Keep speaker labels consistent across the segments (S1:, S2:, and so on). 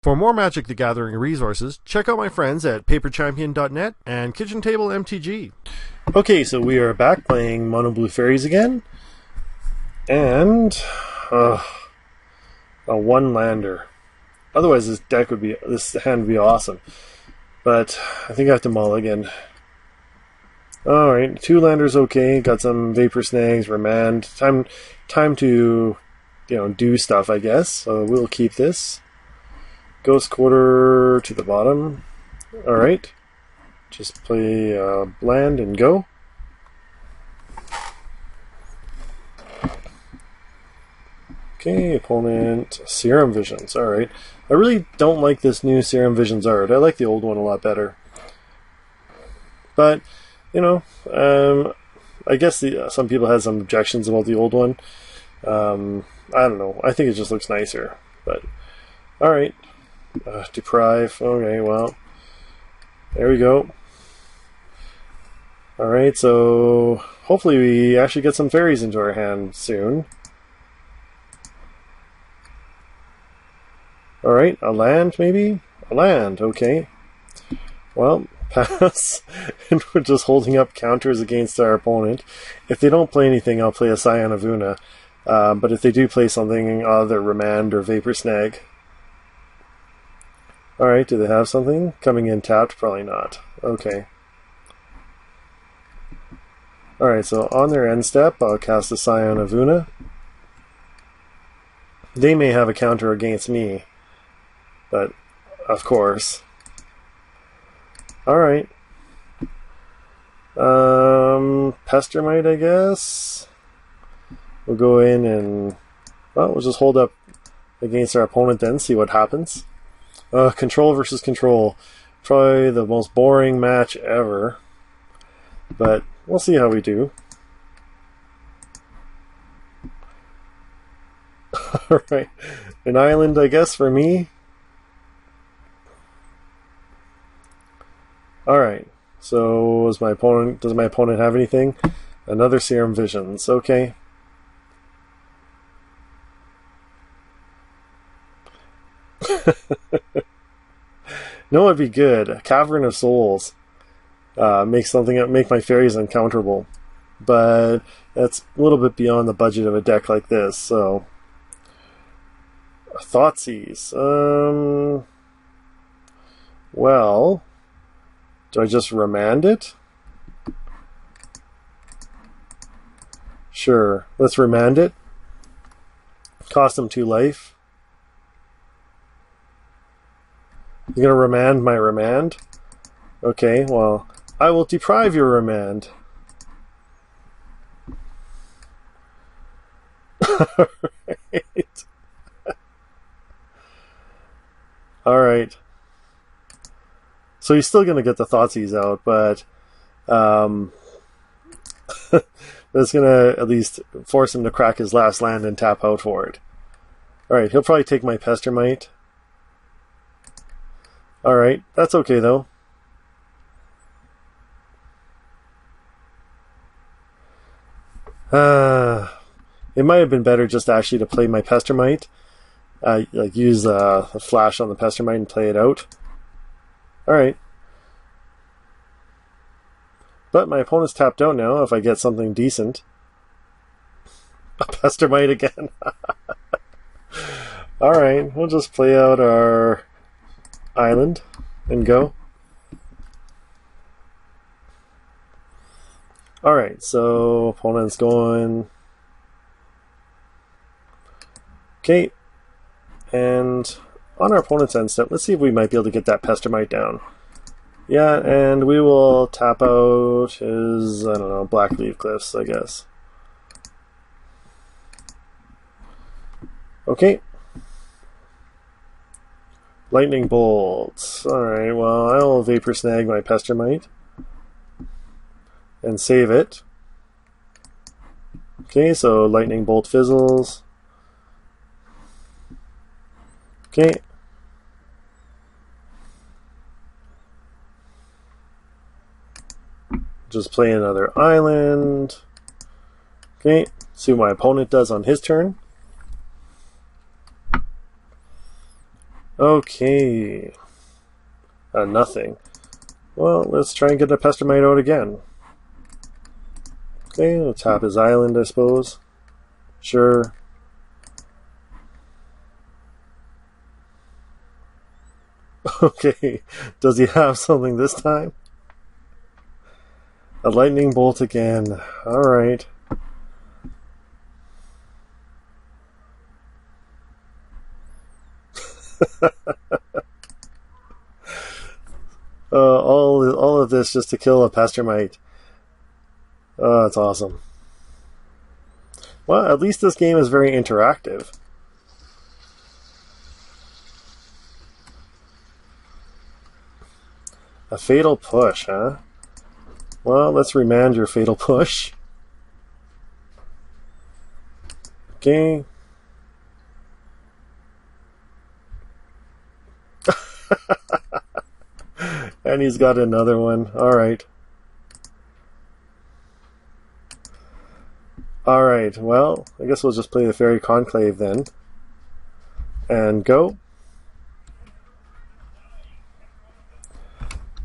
S1: For more Magic the Gathering resources, check out my friends at paperchampion.net and Kitchen Table MTG. Okay, so we are back playing Mono Blue Fairies again. And a one-lander. Otherwise this hand would be awesome. But I think I have to mulligan. Alright, two landers okay, got some Vapor Snags, Remand. Time to, do stuff, I guess. So we'll keep this. Ghost Quarter to the bottom. Alright. Just play Bland and go. Okay, opponent Serum Visions. Alright. I really don't like this new Serum Visions art. I like the old one a lot better. But, I guess some people had some objections about the old one. I don't know. I think it just looks nicer. But, alright. Deprive. Okay, well. There we go. Alright, so hopefully we actually get some fairies into our hand soon. Alright, a land maybe? A land, okay. Well, pass. And we're just holding up counters against our opponent. If they don't play anything, I'll play a Scion of Oona. But if they do play something, either Remand or Vapor Snag. Alright, do they have something? Coming in tapped? Probably not. Okay. Alright, so on their end step, I'll cast a Scion of Oona. They may have a counter against me. But, of course. Alright. Pestermite, I guess. We'll go in and... Well, we'll just hold up against our opponent then, see what happens. Control versus control. Probably the most boring match ever. But we'll see how we do. Alright. An island, I guess, for me. Alright. So does my opponent have anything? Another Serum Visions. Okay. No, it'd be good. Cavern of Souls. Make my fairies uncounterable. But that's a little bit beyond the budget of a deck like this, so... Thoughtseize. Well... Do I just remand it? Sure. Let's remand it. Cost them 2 life. You're gonna remand my remand? Okay, well, I will deprive your remand. Alright. Alright. So he's still gonna get the Thoughtseize out, but that's gonna at least force him to crack his last land and tap out for it. Alright, he'll probably take my Pestermite. Alright, that's okay though. It might have been better just actually to play my Pestermite. Like use a flash on the Pestermite and play it out. Alright. But my opponent's tapped out now if I get something decent. A Pestermite again. Alright, we'll just play out our island and go. Alright, so opponent's going. Okay. And on our opponent's end step, let's see if we might be able to get that Pestermite down. Yeah, and we will tap out his, I don't know, Black Leaf Cliffs, I guess. Okay. Lightning Bolt. Alright, well, I'll Vapor Snag my Pestermite. And save it. Okay, so Lightning Bolt fizzles. Okay. Just play another island. Okay, see what my opponent does on his turn. Okay. Nothing. Well, let's try and get the Pestermite out again. Okay, we'll tap his island, I suppose. Sure. Okay, does he have something this time? A lightning bolt again. Alright. all of this just to kill a Pestermite. Oh, that's awesome. Well, at least this game is very interactive. A fatal push, huh? Well, let's remand your fatal push. Okay. And he's got another one. Alright. Alright, well, I guess we'll just play the Faerie Conclave then. And go.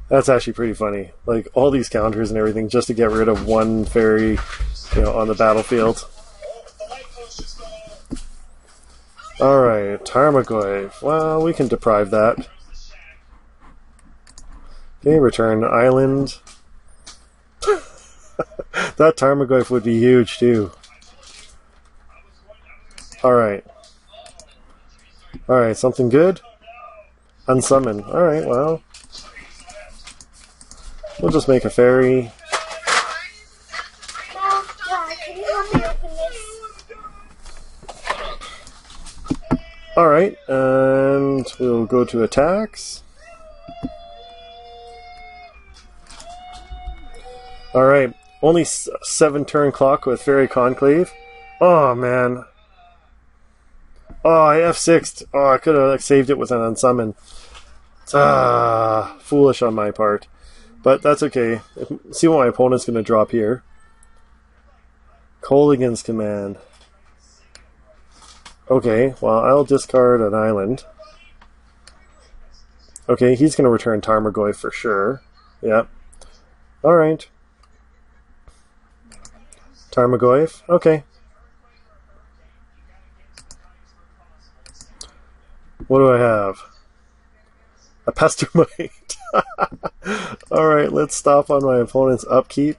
S1: That's actually pretty funny. Like, all these counters and everything just to get rid of one fairy, on the battlefield. Alright, Tarmogoyf. Well, we can deprive that. Okay, return island. That Tarmogoyf would be huge, too. Alright. Alright, something good? Unsummon. Alright, well. We'll just make a fairy. Alright, and we'll go to attacks. Alright, only 7 turn clock with Faerie Conclave. Oh man. Oh, I F6'd. Oh, I could have saved it with an unsummon. Foolish on my part. But that's okay. See what my opponent's going to drop here. Colligan's Command. Okay, well, I'll discard an island. Okay, he's going to return Tarmogoyf for sure. Yep. Alright. Tarmogoyf. Okay. What do I have? A Pestermite. Alright, let's stop on my opponent's upkeep.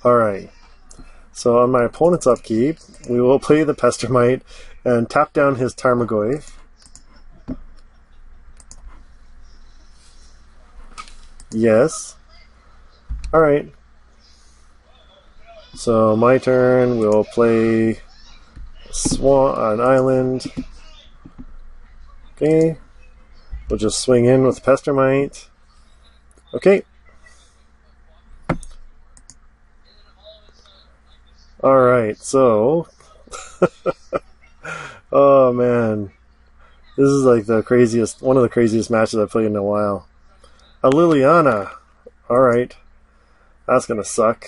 S1: Alright. So on my opponent's upkeep, we will play the Pestermite and tap down his Tarmogoyf. Yes. Alright. So my turn, we'll play an island. Okay. We'll just swing in with Pestermite. Okay. Alright, so oh man. This is like one of the craziest matches I've played in a while. A Liliana. Alright. That's gonna suck.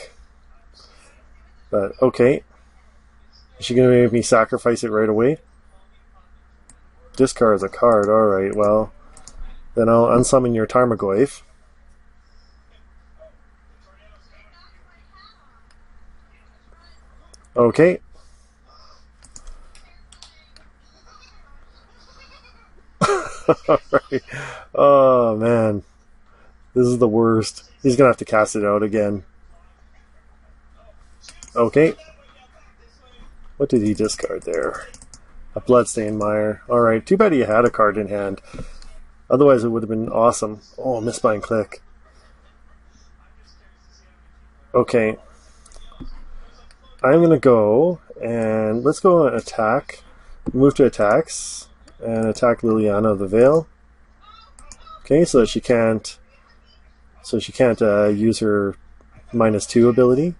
S1: But okay. Is she gonna make me sacrifice it right away? Discard a card. Alright, well. Then I'll unsummon your Tarmogoyf. Okay. Alright. Oh man. This is the worst. He's gonna have to cast it out again. Okay. What did he discard there? A Bloodstained Mire. Alright, too bad he had a card in hand. Otherwise it would have been awesome. Oh, Mistbind Clique. Okay. I'm gonna go and let's go and attack. Move to attacks and attack Liliana of the Veil. Okay, so that she can't use her -2 ability.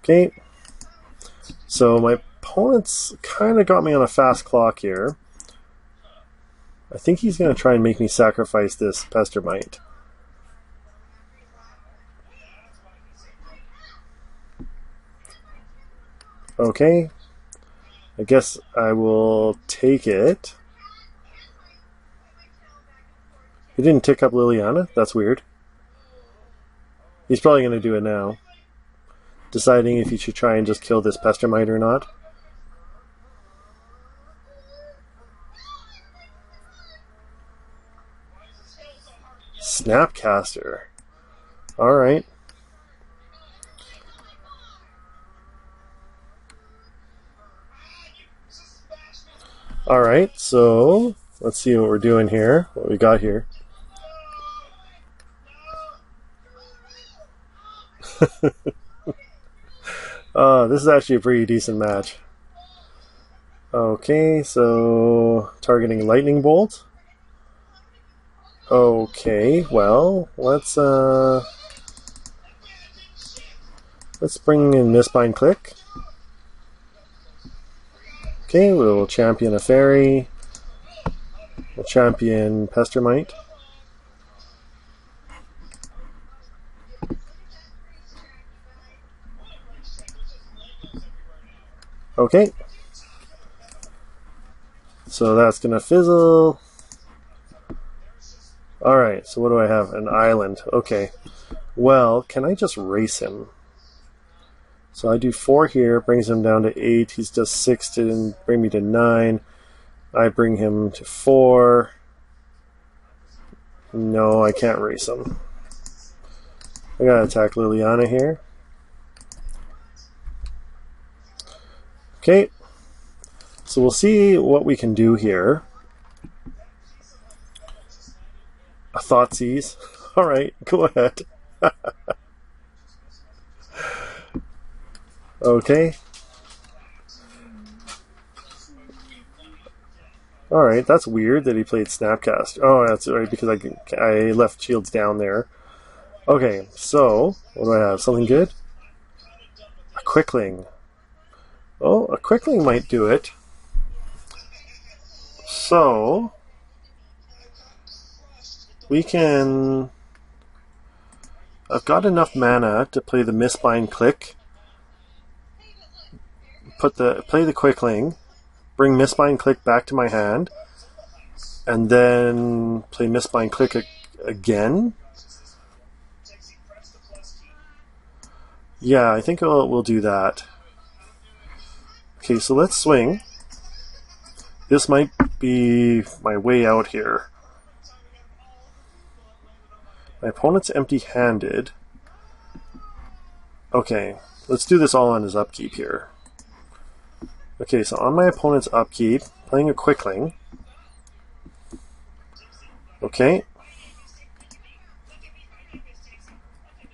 S1: Okay. So my opponent's kind of got me on a fast clock here. I think he's going to try and make me sacrifice this Pestermite. Okay. I guess I will take it. He didn't tick up Liliana? That's weird. He's probably going to do it now. Deciding if he should try and just kill this Pestermite or not. Snapcaster. Alright. Alright, so let's see what we're doing here. What we got here. This is actually a pretty decent match. Okay, so targeting Lightning Bolt. Okay, well, let's bring in Mistbind Clique. Okay, we'll champion a Fairy. We'll champion Pestermite. Okay. So that's gonna fizzle. Alright, so what do I have? An island. Okay. Well, can I just race him? So I do 4 here, brings him down to 8. He's just 6 to bring me to 9. I bring him to 4. No, I can't race him. I gotta attack Liliana here. Okay. So we'll see what we can do here. A Thoughtseize. Alright, go ahead. Okay. Alright, that's weird that he played Snapcast. Oh, that's right, because I left shields down there. Okay, so, what do I have? Something good? A Quickling. Oh, a Quickling might do it. So, we can... I've got enough mana to play the Mistbind Clique. Play the Quickling, bring Mistbind Clique back to my hand, and then play Mistbind Clique again. Yeah, I think we'll do that. Okay, so let's swing. This might be my way out here. My opponent's empty-handed. Okay, let's do this all on his upkeep here. Okay, so on my opponent's upkeep, playing a Quickling. Okay.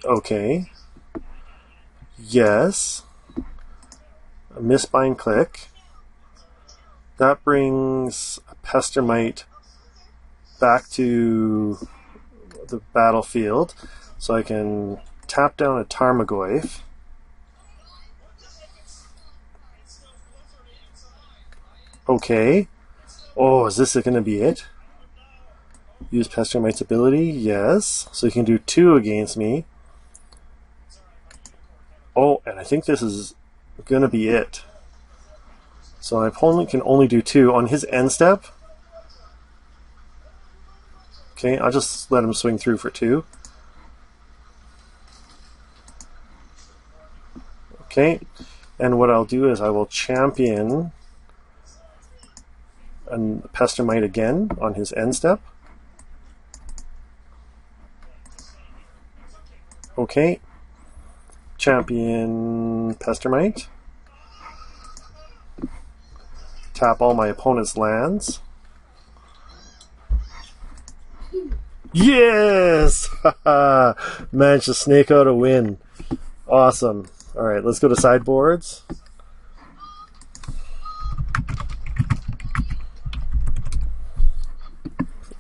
S1: Okay. Yes. A Mistbind Clique. That brings a Pestermite back to the battlefield, so I can tap down a Tarmogoyf. Okay. Oh, is this going to be it? Use Pestermite's ability? Yes. So he can do 2 against me. Oh, and I think this is going to be it. So my opponent can only do 2 on his end step. Okay, I'll just let him swing through for 2. Okay, and what I'll do is I will champion a Pestermite again on his end step. Okay, champion Pestermite. Tap all my opponent's lands. Yes! Managed to snake out a win. Awesome. Alright, let's go to sideboards.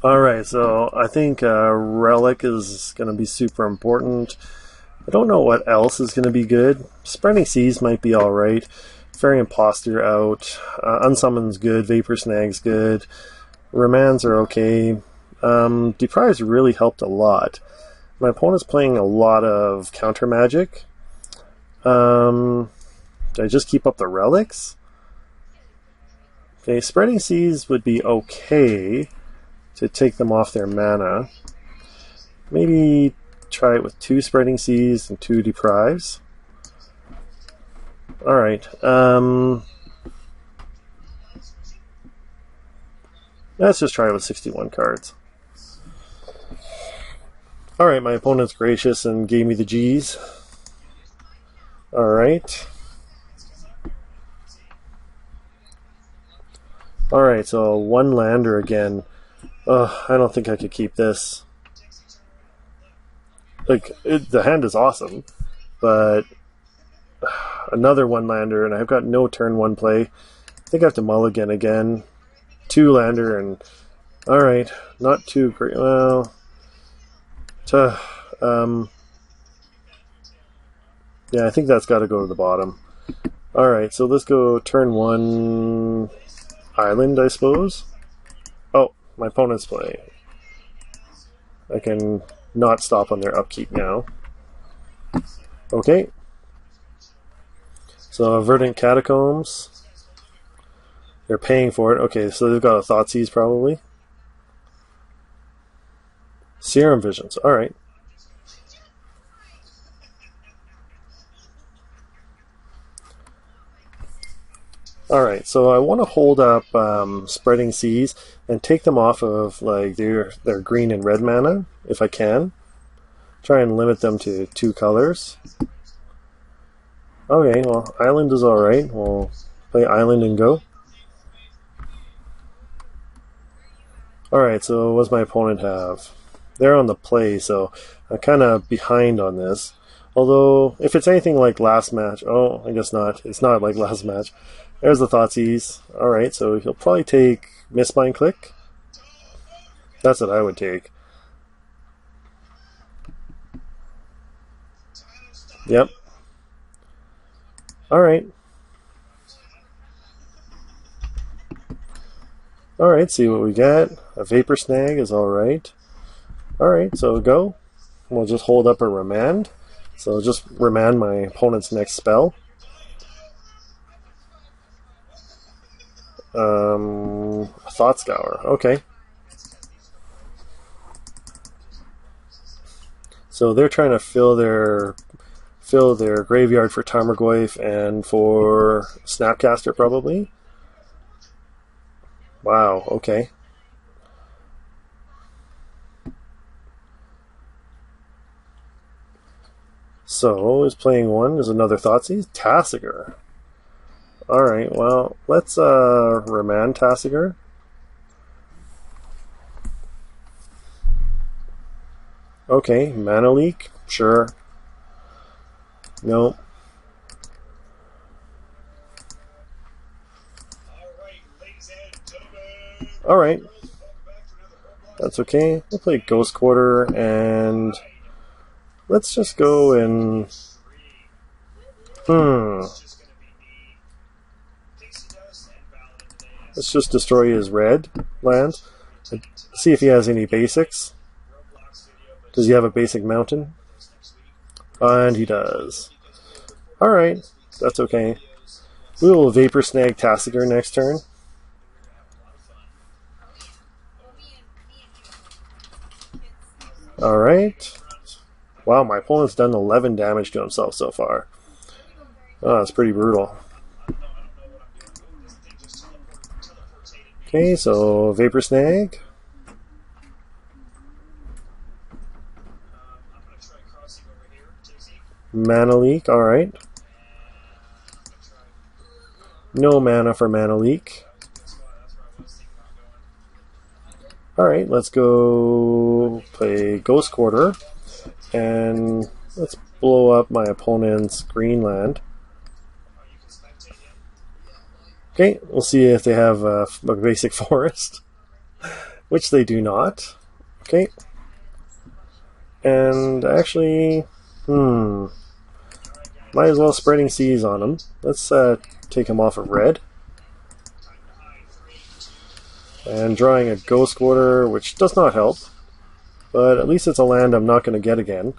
S1: Alright, so I think Relic is going to be super important. I don't know what else is going to be good. Spreading Seas might be alright. Faerie Imposter out. Unsummon's good. Vapor Snag's good. Remands are okay. Deprive's really helped a lot. My opponent's playing a lot of counter magic. So Do I just keep up the relics? Okay, Spreading Seas would be okay to take them off their mana. Maybe try it with 2 Spreading Seas and 2 Deprives. Alright, let's just try it with 61 cards. Alright, my opponent's gracious and gave me the G's. Alright. Alright, so 1 lander again. I don't think I could keep this. Like, the hand is awesome, but another 1 lander, and I've got no turn 1 play. I think I have to mulligan again. 2 lander, and alright, not too great. Well, yeah, I think that's got to go to the bottom. Alright, so let's go turn 1 island, I suppose. Oh, my opponent's playing. I can not stop on their upkeep now. Okay. So, Verdant Catacombs. They're paying for it. Okay, so they've got a Thoughtseize probably. Serum Visions. Alright. Alright, so I want to hold up Spreading Seas and take them off of like their green and red mana, if I can. Try and limit them to 2 colors. Okay, well, Island is alright. We'll play Island and go. Alright, so what does my opponent have? They're on the play, so I'm kind of behind on this. Although, if it's anything like last match... Oh, I guess not. It's not like last match. There's the Thoughtseize. Alright, so he'll probably take Mistbind Clique. That's what I would take. Yep. Alright. Alright, see what we get. A Vapor Snag is alright. Alright, so go. We'll just hold up a Remand. So just remand my opponent's next spell. Thought Scour. Okay. So they're trying to fill their graveyard for Tarmogoyf and for Snapcaster probably. Wow, okay. So, is playing 1. There's another Thoughtseize. Tasigur. Alright, well, let's remand Tasigur. Okay, Mana Leak. Sure. Nope. Alright. That's okay. We'll play Ghost Quarter and let's just go and let's just destroy his red lands. See if he has any basics. Does he have a basic mountain? And he does. Alright, that's okay. We will Vapor Snag Tasigur next turn. Alright. Wow, my opponent's done 11 damage to himself so far. Oh, that's pretty brutal. Okay, so Vapor Snag. Mana Leak, alright. No mana for Mana Leak. Alright, let's go play Ghost Quarter. And let's blow up my opponent's green land. Okay, we'll see if they have a basic forest. Which they do not. Okay. And actually... might as well Spreading Seas on him. Let's take him off of red. And drawing a Ghost Quarter, which does not help. But at least it's a land I'm not going to get again.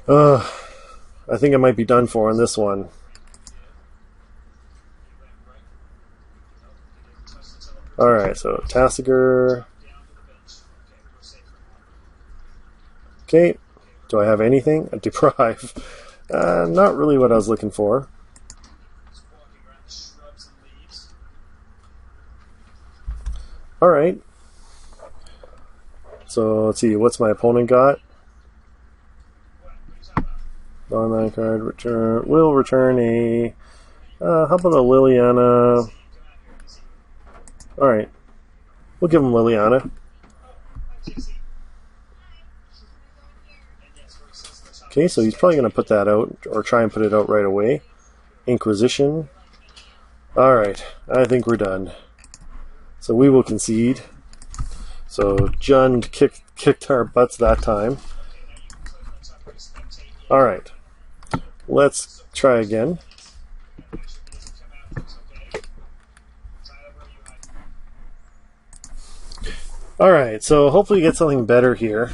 S1: I think I might be done for on this one. Alright, so Tassiger. Okay, do I have anything? A Deprive. Not really what I was looking for. Alright. So let's see, what's my opponent got? Non-land card, return. Will return a. How about a Liliana? Alright. We'll give him Liliana. Okay, so he's probably going to put that out, or try and put it out right away. Inquisition. Alright, I think we're done. So we will concede. So Jund kicked our butts that time. Alright, let's try again. Alright, so hopefully we get something better here.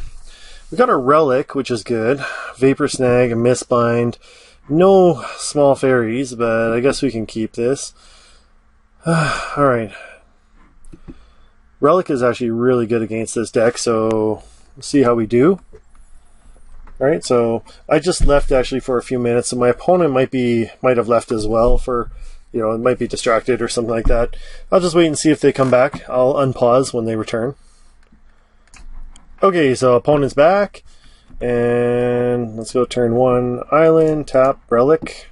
S1: We got a Relic, which is good. Vapor Snag, a Mistbind. No small fairies, but I guess we can keep this. Alright. Relic is actually really good against this deck, so we'll see how we do. Alright, so I just left actually for a few minutes, so my opponent might have left as well for, you know, it might be distracted or something like that. I'll just wait and see if they come back. I'll unpause when they return. Okay, so opponent's back, and let's go turn 1, Island, tap, Relic,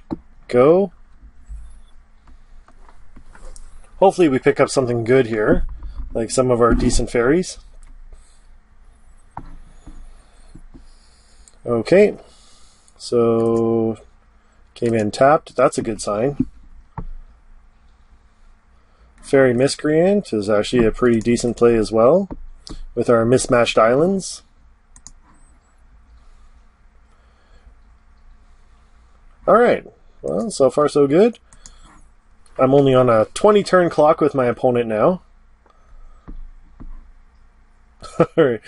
S1: go. Hopefully we pick up something good here, like some of our decent fairies. Okay, so came in tapped, that's a good sign. Faerie Miscreant is actually a pretty decent play as well, with our mismatched islands. Alright, well, so far so good. I'm only on a 20 turn clock with my opponent now. Alright,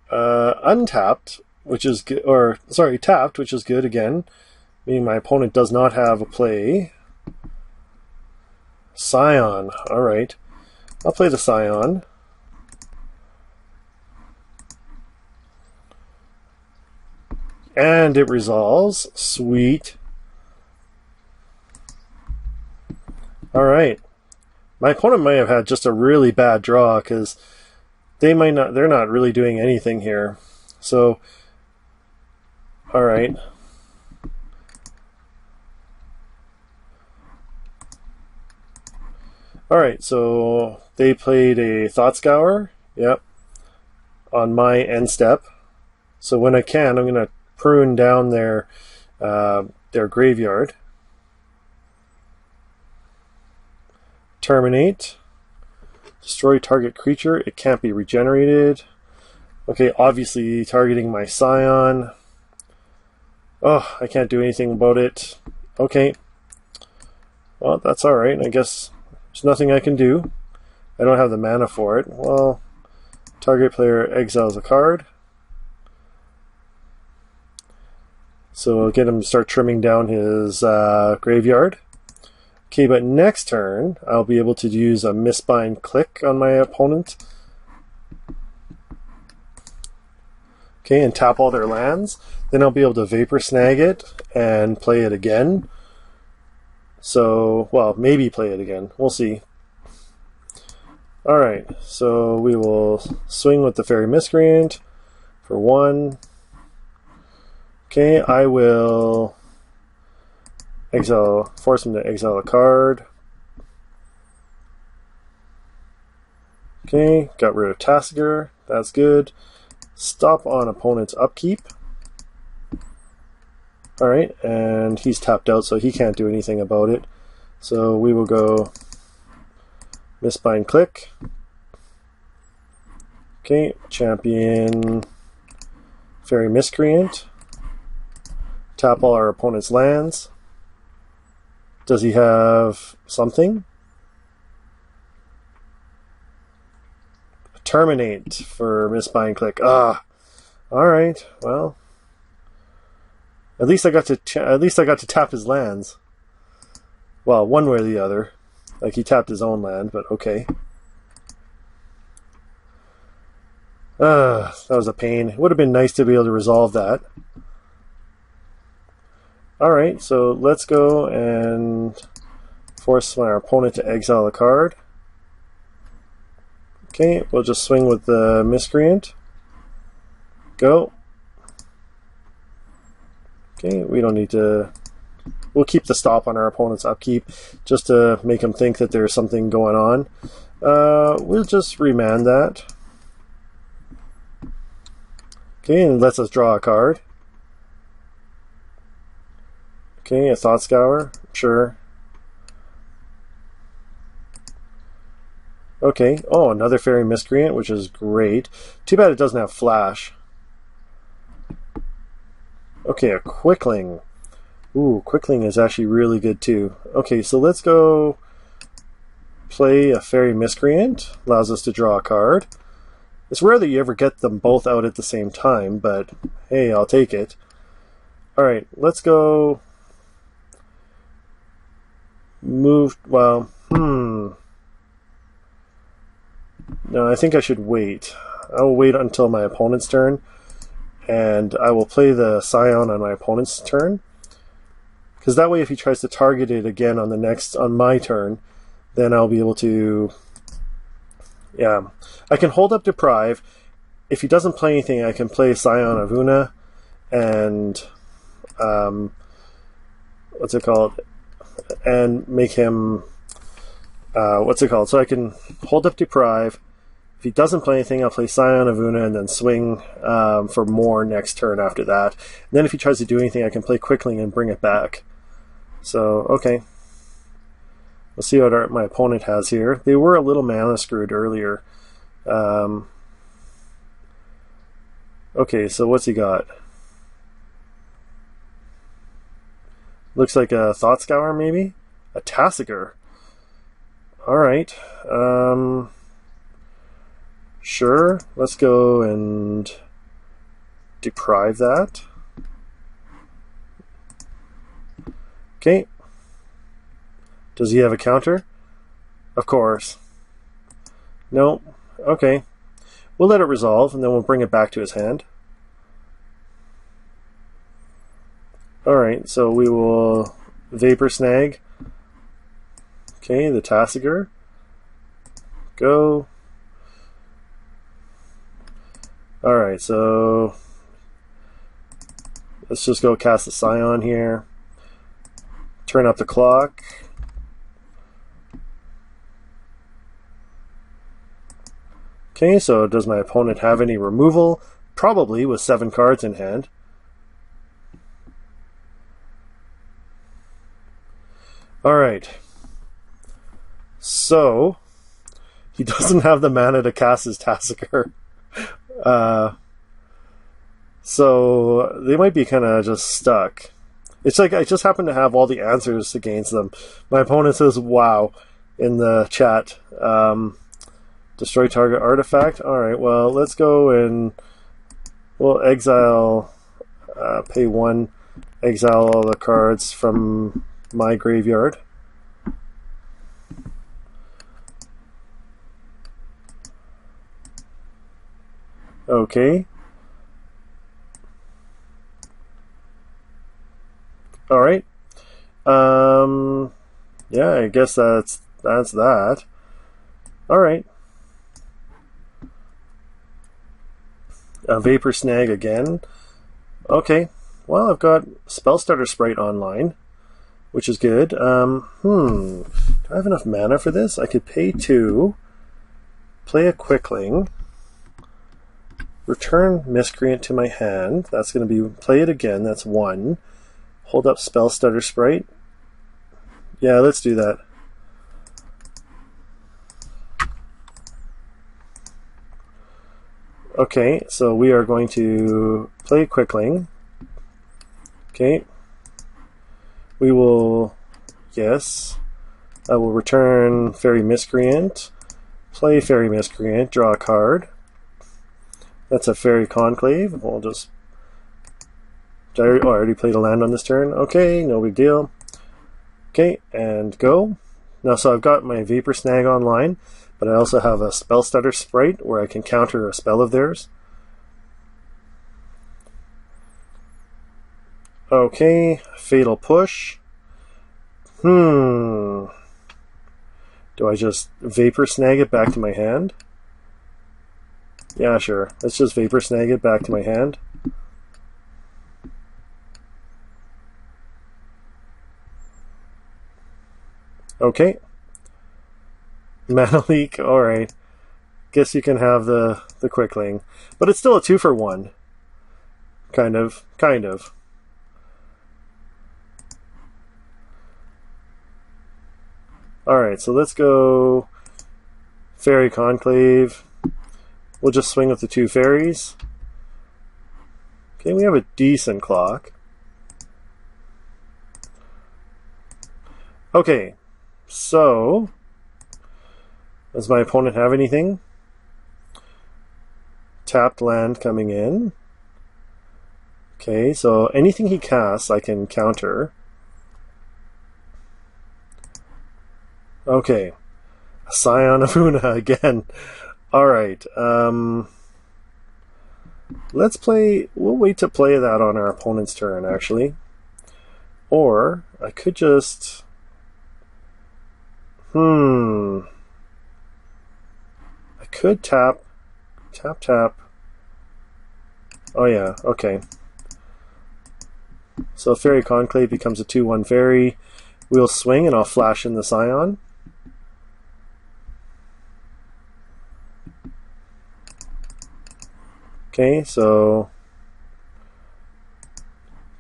S1: untapped, which is good, or sorry, tapped, which is good again, meaning my opponent does not have a play. Scion, alright. I'll play the Scion. And it resolves. Sweet. Alright. My opponent might have had just a really bad draw because they're not really doing anything here. So, alright. Alright, so they played a Thought Scour. Yep. On my end step. So when I can, I'm going to prune down their graveyard. Terminate. Destroy target creature. It can't be regenerated. Okay, obviously targeting my Scion. Oh, I can't do anything about it. Okay. Well, that's alright. I guess there's nothing I can do. I don't have the mana for it. Well, target player exiles a card. So we'll get him to start trimming down his graveyard. Okay, but next turn, I'll be able to use a Mistbind Clique on my opponent. Okay, and tap all their lands. Then I'll be able to Vapor Snag it and play it again. So, well, maybe play it again. We'll see. Alright, so we will swing with the Faerie Miscreant for 1. Okay, I will force him to exile a card. Okay, got rid of Tassiger. That's good. Stop on opponent's upkeep. Alright, and he's tapped out, so he can't do anything about it. So we will go Mistbind Clique. Okay, champion Faerie Miscreant. Tap all our opponent's lands. Does he have something? Terminate for Mistbind Clique. Ah, all right. Well, at least I got to tap his lands. Well, one way or the other. Like he tapped his own land, but okay. That was a pain. It would have been nice to be able to resolve that. Alright, so let's go and force my opponent to exile a card. Okay, we'll just swing with the Miscreant. Go. Okay, we don't need to... We'll keep the stop on our opponent's upkeep just to make him think that there's something going on. We'll just remand that. Okay, and it lets us draw a card. Okay, a Thought Scour, sure. Okay, oh, another Faerie Miscreant, which is great. Too bad it doesn't have Flash. Okay, a Quickling. Ooh, Quickling is actually really good too. Okay, so let's go play a Faerie Miscreant. Allows us to draw a card. It's rare that you ever get them both out at the same time, but hey, I'll take it. Alright, let's go... Move... Well, No, I think I should wait. I will wait until my opponent's turn, and I will play the Scion on my opponent's turn. Because that way, if he tries to target it again on my turn, then I'll be able to... Yeah, I can hold up Deprive. If he doesn't play anything, I can play Scion of Oona and what's it called? And make him what's it called? So I can hold up Deprive. If he doesn't play anything, I'll play Scion of Oona and then swing for more next turn after that. And then if he tries to do anything, I can play Quickling and bring it back. So okay. We'll see what my opponent has here. They were a little mana screwed earlier. Okay, so what's he got? Looks like a Thought Scour, maybe? A Tassiger. Alright. Sure, let's go and deprive that. Okay. Does he have a counter? Of course. No. Okay. We'll let it resolve, and then we'll bring it back to his hand. Alright, so we will Vapor Snag. Okay, the Tassiger. Go. Alright, so let's just go cast the Scion here. Turn up the clock. Okay, so does my opponent have any removal? Probably, with 7 cards in hand. Alright. So, he doesn't have the mana to cast his Tassiger. So, they might be kind of just stuck. It's like I just happen to have all the answers against them. My opponent says, wow, in the chat. Destroy target artifact. Alright, well, let's go and we'll exile, pay 1, exile all the cards from my graveyard. Okay. Alright. Yeah, I guess that's that. Alright. Vapor Snag again. Okay. Well, I've got Spellstutter Sprite online, which is good. Do I have enough mana for this? I could pay 2, play a Quickling, return Miscreant to my hand. That's going to be play it again. That's 1. Hold up Spellstutter Sprite. Yeah, let's do that. Okay, so we are going to play Quickling. Okay. We will, yes, I will return Faerie Miscreant, play Faerie Miscreant, draw a card. That's a Faerie Conclave. We'll just, I already played a land on this turn. Okay, no big deal. Okay, and go. Now, so I've got my Vapor Snag online. But I also have a Spellstutter Sprite where I can counter a spell of theirs. Okay, Fatal Push. Do I just Vapor Snag it back to my hand? Yeah, sure. Let's just Vapor Snag it back to my hand. Okay. Mana Leak, alright. Guess you can have the Quickling. But it's still a 2-for-1. Kind of. Alright, so let's go Faerie Conclave. We'll just swing with the 2 fairies. Okay, we have a decent clock. Okay, so does my opponent have anything? Tapped land coming in. Okay, so anything he casts I can counter. Okay, Scion of Oona again. Alright, let's play, we'll wait to play that on our opponent's turn, actually. Or, I could just... I could tap. Oh yeah, okay. So Faerie Conclave becomes a 2-1 fairy. We'll swing and I'll flash in the Scion. Okay, so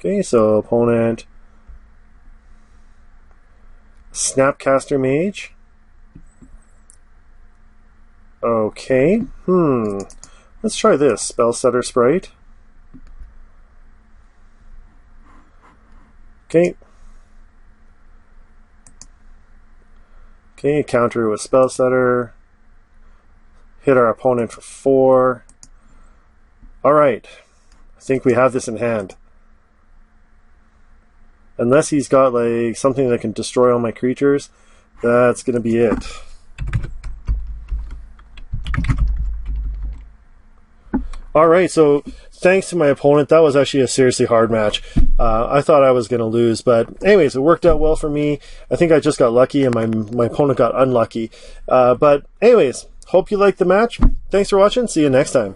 S1: opponent Snapcaster Mage. Okay, let's try this. Spellstutter Sprite. Okay. Okay, counter with Spellstutter. Hit our opponent for 4. Alright, I think we have this in hand. Unless he's got like something that can destroy all my creatures, that's gonna be it. Alright, so thanks to my opponent, that was actually a seriously hard match. I thought I was gonna lose, but anyways, it worked out well for me. I think I just got lucky and my opponent got unlucky. But anyways, hope you liked the match. Thanks for watching, see you next time.